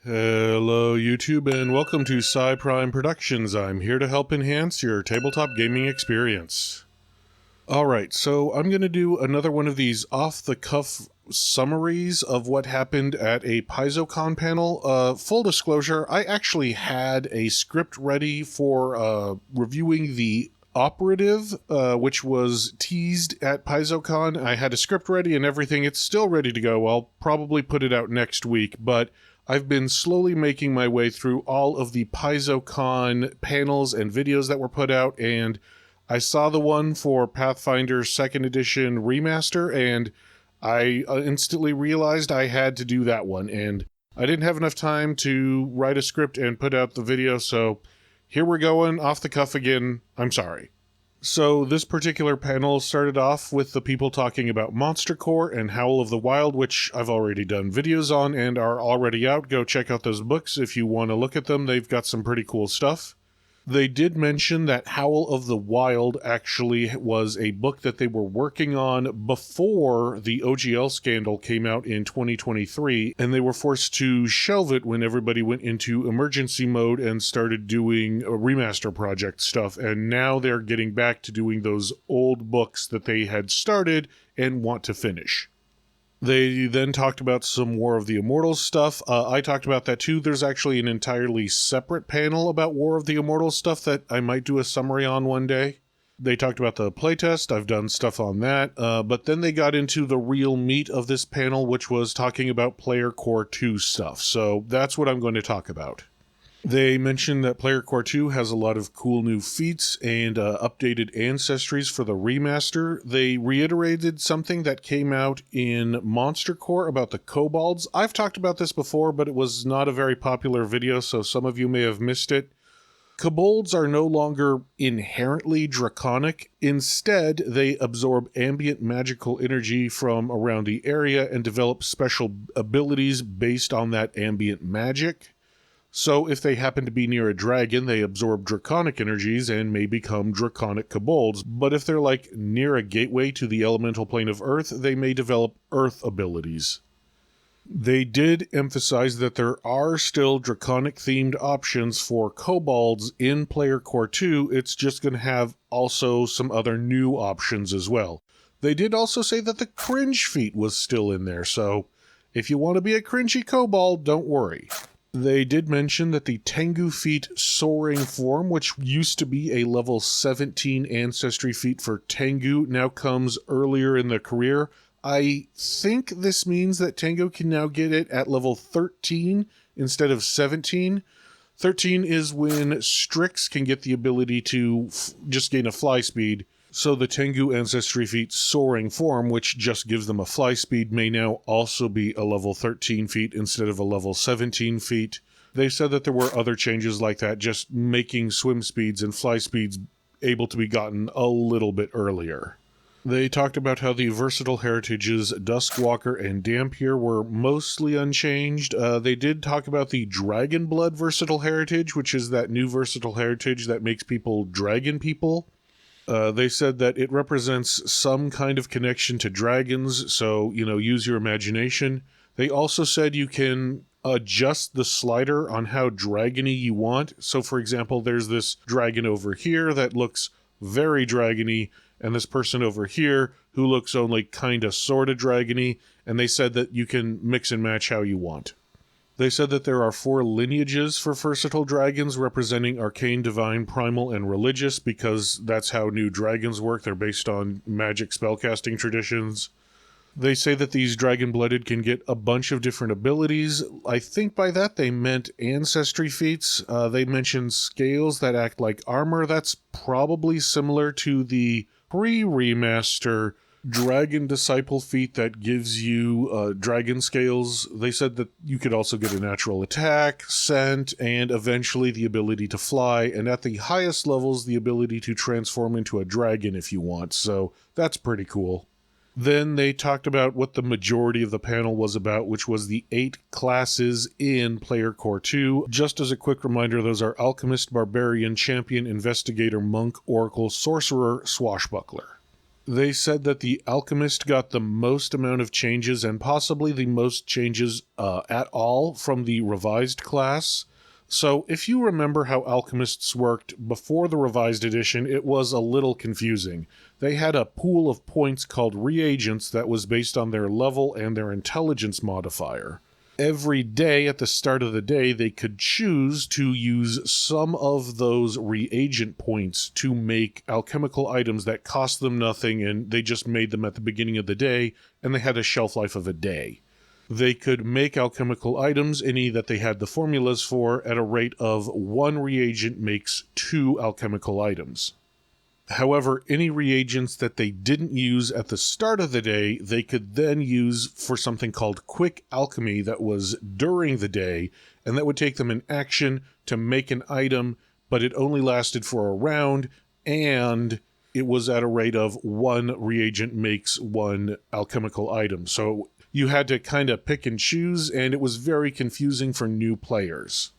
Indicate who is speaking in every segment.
Speaker 1: Hello YouTube and welcome to Prime Productions. I'm here to help enhance your tabletop gaming experience. Alright, so I'm going to do another one of these off-the-cuff summaries of what happened at a PaizoCon panel. Full disclosure, I actually had a script ready for reviewing the Operative, which was teased at PaizoCon. I had a script ready and everything. It's still ready to go. I'll probably put it out next week, but I've been slowly making my way through all of the PaizoCon panels and videos that were put out, and I saw the one for Pathfinder 2nd Edition Remaster, and I instantly realized I had to do that one, and I didn't have enough time to write a script and put out the video, so here we're going, off the cuff again. I'm sorry. So this particular panel started off with the people talking about Monster Core and Howl of the Wild, which I've already done videos on and are already out. Go check out those books if you want to look at them. They've got some pretty cool stuff. They did mention that Howl of the Wild actually was a book that they were working on before the OGL scandal came out in 2023, and they were forced to shelve it when everybody went into emergency mode and started doing a remaster project stuff, and now they're getting back to doing those old books that they had started and want to finish. They then talked about some War of the Immortals stuff. I talked about that too. There's actually an entirely separate panel about War of the Immortals stuff that I might do a summary on one day. They talked about the playtest. I've done stuff on that. But then they got into the real meat of this panel, which was talking about Player Core 2 stuff. So that's what I'm going to talk about. They mentioned that Player Core 2 has a lot of cool new feats and updated ancestries for the remaster. They reiterated something that came out in Monster Core about the kobolds. I've talked about this before, but it was not a very popular video, so some of you may have missed it. Kobolds are no longer inherently draconic. Instead, they absorb ambient magical energy from around the area and develop special abilities based on that ambient magic. So if they happen to be near a dragon, they absorb draconic energies and may become draconic kobolds. But if they're like near a gateway to the elemental plane of Earth, they may develop earth abilities. They did emphasize that there are still draconic-themed options for kobolds in Player Core 2. It's just going to have also some other new options as well. They did also say that the cringe feat was still in there, so if you want to be a cringy kobold, don't worry. They did mention that the Tengu feat Soaring Form, which used to be a level 17 Ancestry feat for Tengu, now comes earlier in the career. I think this means that Tengu can now get it at level 13 instead of 17. 13 is when Strix can get the ability to just gain a fly speed. So the Tengu Ancestry feat Soaring Form, which just gives them a fly speed, may now also be a level 13 feat instead of a level 17 feat. They said that there were other changes like that, just making swim speeds and fly speeds able to be gotten a little bit earlier. They talked about how the versatile heritages Duskwalker and Dampier were mostly unchanged. They did talk about the Dragon Blood versatile heritage, which is that new versatile heritage that makes people dragon people. They said that it represents some kind of connection to dragons, so, use your imagination. They also said you can adjust the slider on how dragony you want. So, for example, there's this dragon over here that looks very dragony, and this person over here who looks only kinda sorta dragony, and they said that you can mix and match how you want. They said that there are 4 lineages for versatile dragons representing arcane, divine, primal, and religious, because that's how new dragons work. They're based on magic spellcasting traditions. They say that these dragon-blooded can get a bunch of different abilities. I think by that they meant ancestry feats. They mentioned scales that act like armor. That's probably similar to the pre-remaster Dragon Disciple feat that gives you dragon scales. They said that you could also get a natural attack, scent, and eventually the ability to fly, and at the highest levels, the ability to transform into a dragon if you want, so that's pretty cool. Then they talked about what the majority of the panel was about, which was the 8 classes in Player Core 2. Just as a quick reminder, those are Alchemist, Barbarian, Champion, Investigator, Monk, Oracle, Sorcerer, Swashbuckler. They said that the Alchemist got the most amount of changes and possibly the most changes at all from the revised class. So if you remember how Alchemists worked before the revised edition, it was a little confusing. They had a pool of points called reagents that was based on their level and their intelligence modifier. Every day at the start of the day, they could choose to use some of those reagent points to make alchemical items that cost them nothing, and they just made them at the beginning of the day, and they had a shelf life of a day. They could make alchemical items, any that they had the formulas for, at a rate of 1 reagent makes 2 alchemical items. However, any reagents that they didn't use at the start of the day, they could then use for something called quick alchemy that was during the day, and that would take them an action to make an item, but it only lasted for a round, and it was at a rate of 1 reagent makes 1 alchemical item. So you had to kind of pick and choose, and it was very confusing for new players.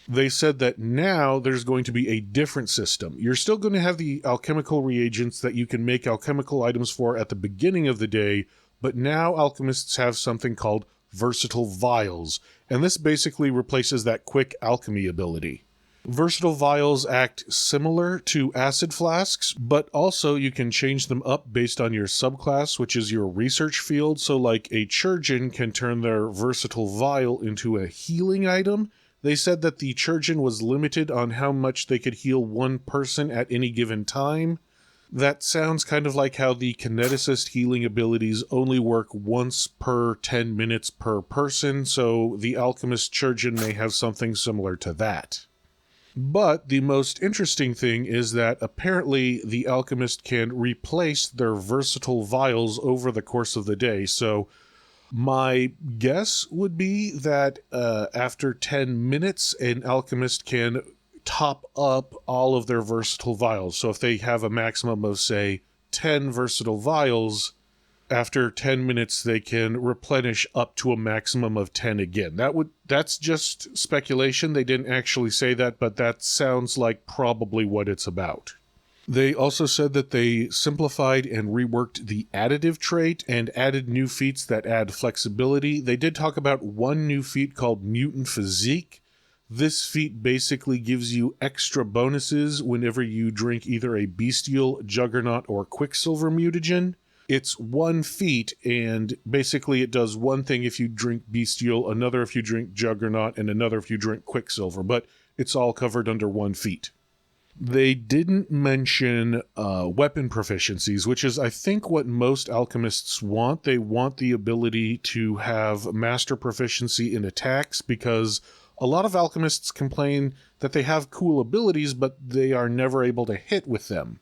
Speaker 1: They said that now there's going to be a different system. You're still going to have the alchemical reagents that you can make alchemical items for at the beginning of the day, but now alchemists have something called versatile vials, and this basically replaces that quick alchemy ability. Versatile vials act similar to acid flasks, but also you can change them up based on your subclass, which is your research field. So like a Chirurgeon can turn their versatile vial into a healing item. They said that the Chirurgeon was limited on how much they could heal one person at any given time. That sounds kind of like how the Kineticist healing abilities only work once per 10 minutes per person, so the Alchemist Chirurgeon may have something similar to that. But the most interesting thing is that apparently the Alchemist can replace their versatile vials over the course of the day, so my guess would be that after 10 minutes, an Alchemist can top up all of their versatile vials. So if they have a maximum of, say, 10 versatile vials, after 10 minutes they can replenish up to a maximum of 10 again. That's just speculation. They didn't actually say that, but that sounds like probably what it's about. They also said that they simplified and reworked the additive trait and added new feats that add flexibility. They did talk about one new feat called Mutant Physique. This feat basically gives you extra bonuses whenever you drink either a Bestial, Juggernaut, or Quicksilver mutagen. It's one feat, and basically it does one thing if you drink Bestial, another if you drink Juggernaut, and another if you drink Quicksilver, but it's all covered under one feat. They didn't mention weapon proficiencies, which is, I think, what most alchemists want. They want the ability to have master proficiency in attacks, because a lot of alchemists complain that they have cool abilities, but they are never able to hit with them.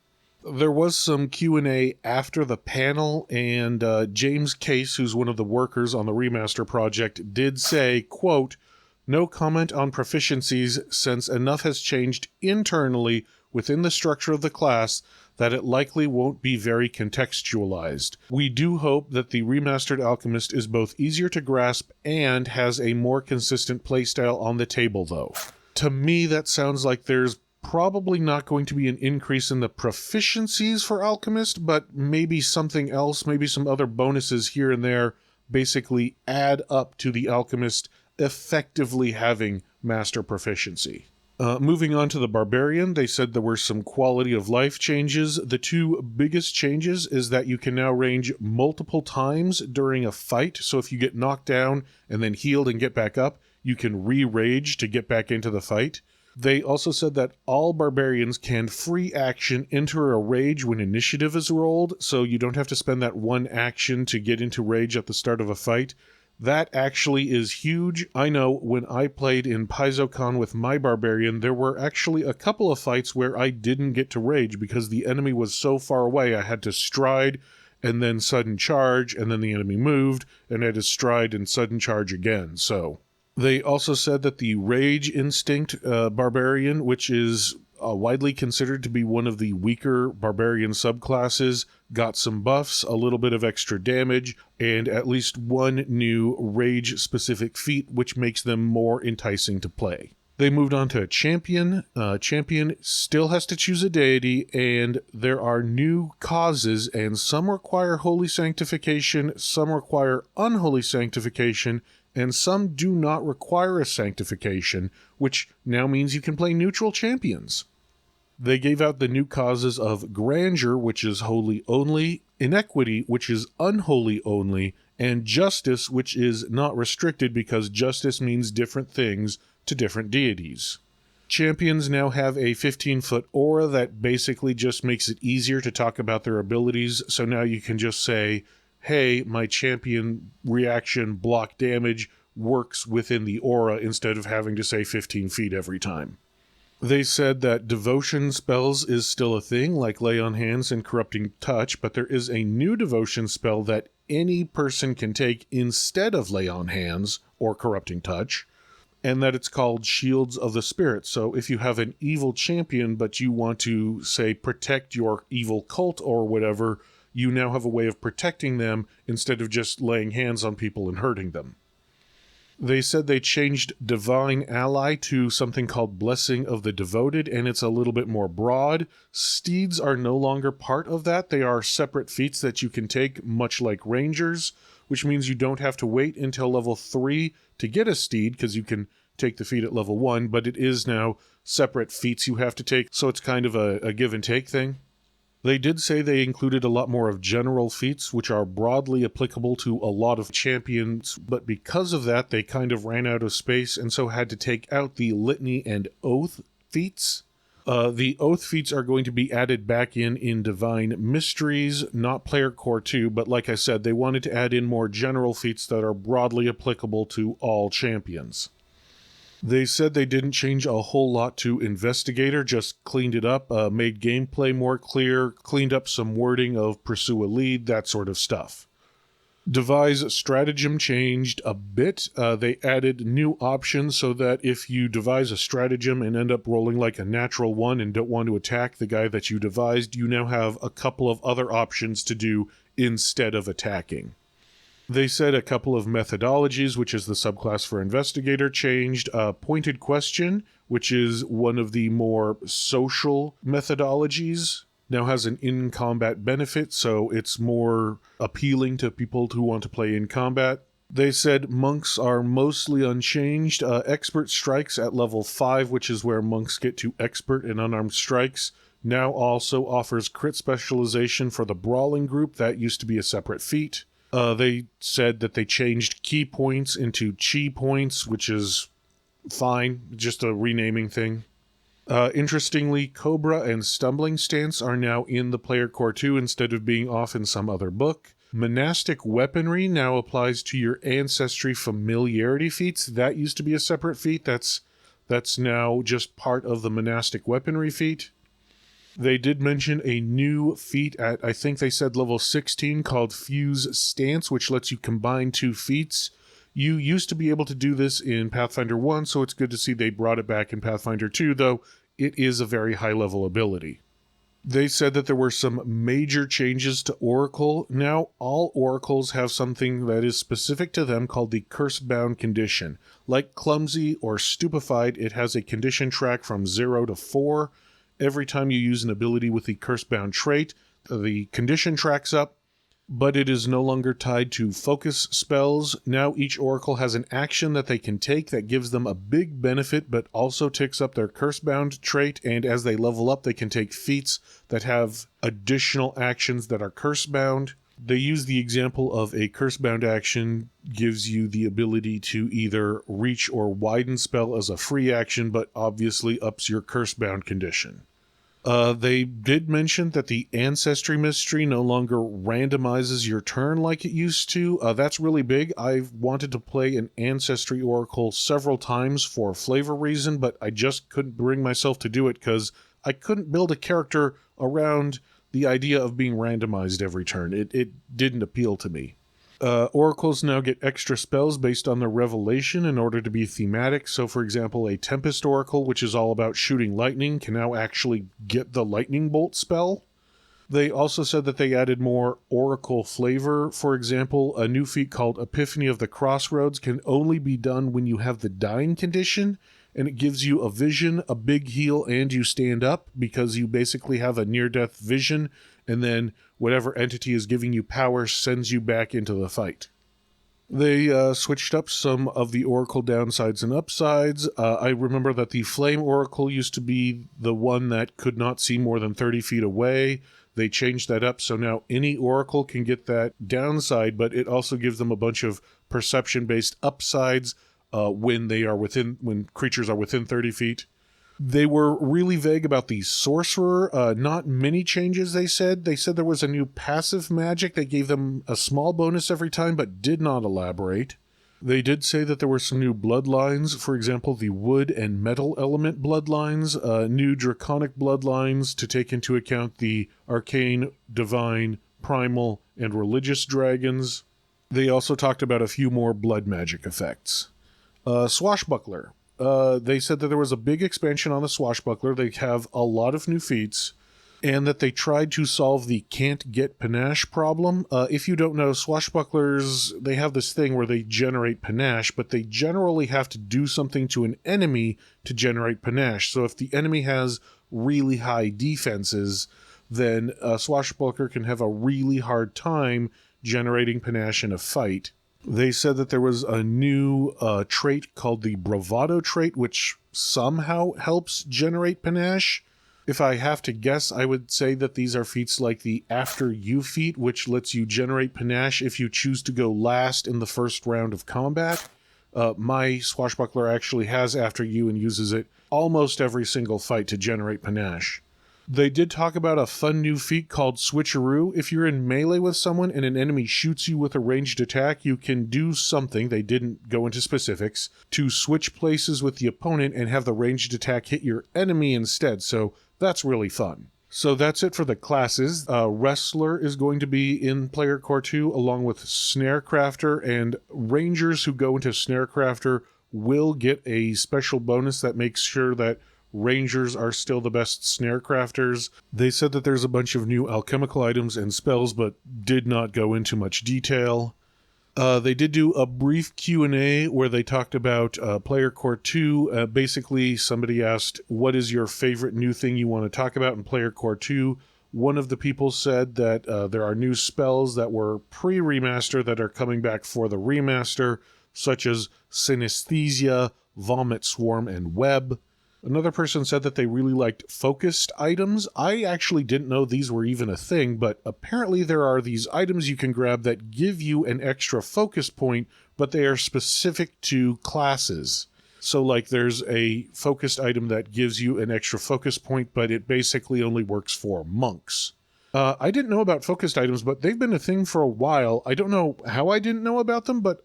Speaker 1: There was some Q&A after the panel, and James Case, who's one of the workers on the Remaster project, did say, quote, "No comment on proficiencies since enough has changed internally within the structure of the class that it likely won't be very contextualized. We do hope that the remastered Alchemist is both easier to grasp and has a more consistent playstyle on the table, though." To me, that sounds like there's probably not going to be an increase in the proficiencies for Alchemist, but maybe something else, maybe some other bonuses here and there basically add up to the Alchemist effectively having master proficiency. Moving on to the Barbarian, they said there were some quality of life changes. The two biggest changes is that you can now range multiple times during a fight. So if you get knocked down and then healed and get back up, you can re-rage to get back into the fight. They also said that all Barbarians can free action enter a rage when initiative is rolled, so you don't have to spend that one action to get into rage at the start of a fight. That actually is huge. I know when I played in PaizoCon with my Barbarian, there were actually a couple of fights where I didn't get to rage because the enemy was so far away. I had to stride and then sudden charge, and then the enemy moved, and I had to stride and sudden charge again. So they also said that the Rage Instinct Barbarian, which is widely considered to be one of the weaker Barbarian subclasses, got some buffs, a little bit of extra damage, and at least one new Rage-specific feat, which makes them more enticing to play. They moved on to champion. Champion still has to choose a deity, and there are new causes, and some require holy sanctification, some require unholy sanctification, and some do not require a sanctification, which now means you can play neutral champions. They gave out the new causes of grandeur, which is holy only, inequity, which is unholy only, and justice, which is not restricted because justice means different things to different deities. Champions now have a 15-foot aura that basically just makes it easier to talk about their abilities, so now you can just say, hey, my champion reaction block damage works within the aura instead of having to say 15 feet every time. They said that devotion spells is still a thing, like Lay on Hands and Corrupting Touch, but there is a new devotion spell that any person can take instead of Lay on Hands or Corrupting Touch, and that it's called Shields of the Spirit. So if you have an evil champion, but you want to, say, protect your evil cult or whatever, you now have a way of protecting them instead of just laying hands on people and hurting them. They said they changed Divine Ally to something called Blessing of the Devoted, and it's a little bit more broad. Steeds are no longer part of that. They are separate feats that you can take, much like Rangers, which means you don't have to wait until level 3 to get a steed, because you can take the feat at level 1, but it is now separate feats you have to take, so it's kind of a give and take thing. They did say they included a lot more of general feats, which are broadly applicable to a lot of champions, but because of that, they kind of ran out of space and so had to take out the Litany and Oath feats. The Oath feats are going to be added back in Divine Mysteries, not Player Core 2, but like I said, they wanted to add in more general feats that are broadly applicable to all champions. They said they didn't change a whole lot to Investigator, just cleaned it up, made gameplay more clear, cleaned up some wording of pursue a lead, that sort of stuff. Devise Stratagem changed a bit. They added new options so that if you devise a stratagem and end up rolling like a natural one and don't want to attack the guy that you devised, you now have a couple of other options to do instead of attacking. They said a couple of methodologies, which is the subclass for Investigator, changed. Pointed Question, which is one of the more social methodologies, now has an in-combat benefit, so it's more appealing to people who want to play in combat. They said monks are mostly unchanged. Expert Strikes at level 5, which is where monks get to Expert and Unarmed Strikes, now also offers crit specialization for the Brawling group. That used to be a separate feat. They said that they changed key points into chi points, which is fine, just a renaming thing. Interestingly, Cobra and Stumbling Stance are now in the Player Core 2 instead of being off in some other book. Monastic Weaponry now applies to your Ancestry Familiarity feats. That used to be a separate feat. That's now just part of the Monastic Weaponry feat. They did mention a new feat at, I think they said level 16, called Fuse Stance, which lets you combine two feats. You used to be able to do this in Pathfinder 1, so it's good to see they brought it back in Pathfinder 2, though it is a very high-level ability. They said that there were some major changes to Oracle. Now, all Oracles have something that is specific to them called the Curse-Bound condition. Like Clumsy or Stupefied, it has a condition track from 0 to 4. Every time you use an ability with the Curse-Bound trait, the condition tracks up, but it is no longer tied to focus spells. Now each Oracle has an action that they can take that gives them a big benefit, but also ticks up their Curse-Bound trait, and as they level up, they can take feats that have additional actions that are Curse-Bound. They use the example of a Curse-Bound action gives you the ability to either reach or widen spell as a free action, but obviously ups your Curse-Bound condition. They did mention that the Ancestry Mystery no longer randomizes your turn like it used to. That's really big. I've wanted to play an Ancestry Oracle several times for flavor reason, but I just couldn't bring myself to do it because I couldn't build a character around the idea of being randomized every turn. It didn't appeal to me. Oracles now get extra spells based on their revelation in order to be thematic. So, for example, a Tempest Oracle, which is all about shooting lightning, can now actually get the Lightning Bolt spell. They also said that they added more Oracle flavor. For example, a new feat called Epiphany of the Crossroads can only be done when you have the Dying condition. and it gives you a vision, a big heal, and you stand up because you basically have a near-death vision, and then whatever entity is giving you power sends you back into the fight. They switched up some of the Oracle downsides and upsides. I remember that the Flame Oracle used to be the one that could not see more than 30 feet away. They changed that up, so now any Oracle can get that downside, but it also gives them a bunch of perception-based upsides when creatures are within 30 feet. They were really vague about the Sorcerer. Not many changes, they said. They said there was a new passive magic that gave them a small bonus every time, but did not elaborate. They did say that there were some new bloodlines, for example, the wood and metal element bloodlines, new draconic bloodlines to take into account the arcane, divine, primal, and religious dragons. They also talked about a few more blood magic effects. Swashbuckler. They said that there was a big expansion on the Swashbuckler. They have a lot of new feats, and that they tried to solve the can't get panache problem. If you don't know, Swashbucklers, they have this thing where they generate panache, but they generally have to do something to an enemy to generate panache. So if the enemy has really high defenses, then a Swashbuckler can have a really hard time generating panache in a fight. They said that there was a new trait called the Bravado trait, which somehow helps generate panache. If I have to guess, I would say that these are feats like the After You feat, which lets you generate panache if you choose to go last in the first round of combat. My Swashbuckler actually has After You and uses it almost every single fight to generate panache. They did talk about a fun new feat called Switcheroo. If you're in melee with someone and an enemy shoots you with a ranged attack, you can do something, they didn't go into specifics, to switch places with the opponent and have the ranged attack hit your enemy instead, so that's really fun. So that's it for the classes. Wrestler is going to be in Player Core 2 along with Snarecrafter, and Rangers who go into Snarecrafter will get a special bonus that makes sure that Rangers are still the best snare crafters. They said that there's a bunch of new alchemical items and spells, but did not go into much detail. They did do a brief Q&A where they talked about Player Core 2. Basically, somebody asked, what is your favorite new thing you want to talk about in Player Core 2? One of the people said that there are new spells that were pre-remaster that are coming back for the remaster, such as Synesthesia, Vomit Swarm, and Web. Another person said that they really liked focused items. I actually didn't know these were even a thing, but apparently there are these items you can grab that give you an extra focus point, but they are specific to classes. So like there's a focused item that gives you an extra focus point, but it basically only works for monks. I didn't know about focused items, but they've been a thing for a while. I don't know how I didn't know about them, but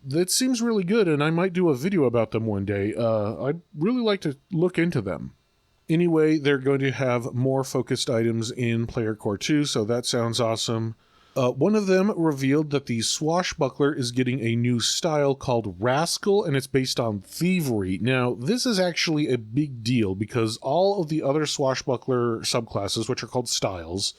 Speaker 1: it seems really good, and I might do a video about them one day. I'd really like to look into them. Anyway, they're going to have more focused items in Player Core 2, so that sounds awesome. One of them revealed that the Swashbuckler is getting a new style called Rascal, and it's based on thievery. Now, this is actually a big deal because all of the other Swashbuckler subclasses, which are called styles,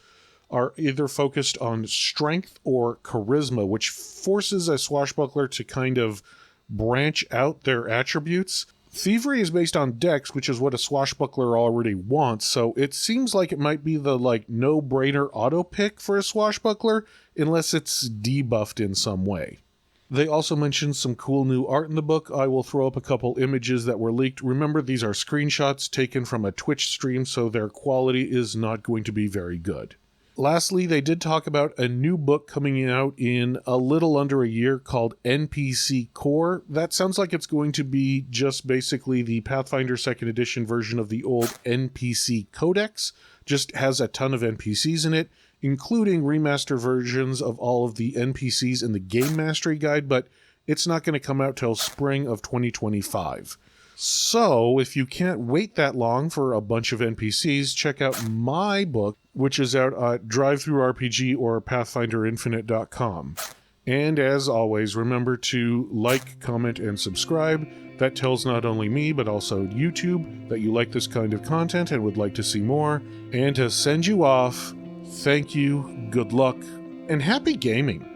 Speaker 1: are either focused on strength or charisma, which forces a Swashbuckler to kind of branch out their attributes. Thievery is based on dex, which is what a Swashbuckler already wants, so it seems like it might be the no-brainer auto pick for a Swashbuckler, unless it's debuffed in some way. They also mentioned some cool new art in the book. I will throw up a couple images that were leaked. Remember, these are screenshots taken from a Twitch stream, so their quality is not going to be very good. Lastly, they did talk about a new book coming out in a little under a year called NPC Core. That sounds like it's going to be just basically the Pathfinder 2nd edition version of the old NPC Codex. Just has a ton of NPCs in it, including remaster versions of all of the NPCs in the Game Mastery Guide, but it's not going to come out till spring of 2025. So, if you can't wait that long for a bunch of NPCs, check out my book, which is out at DriveThruRPG or PathfinderInfinite.com. And as always, remember to like, comment, and subscribe. That tells not only me, but also YouTube that you like this kind of content and would like to see more. And to send you off, thank you, good luck, and happy gaming!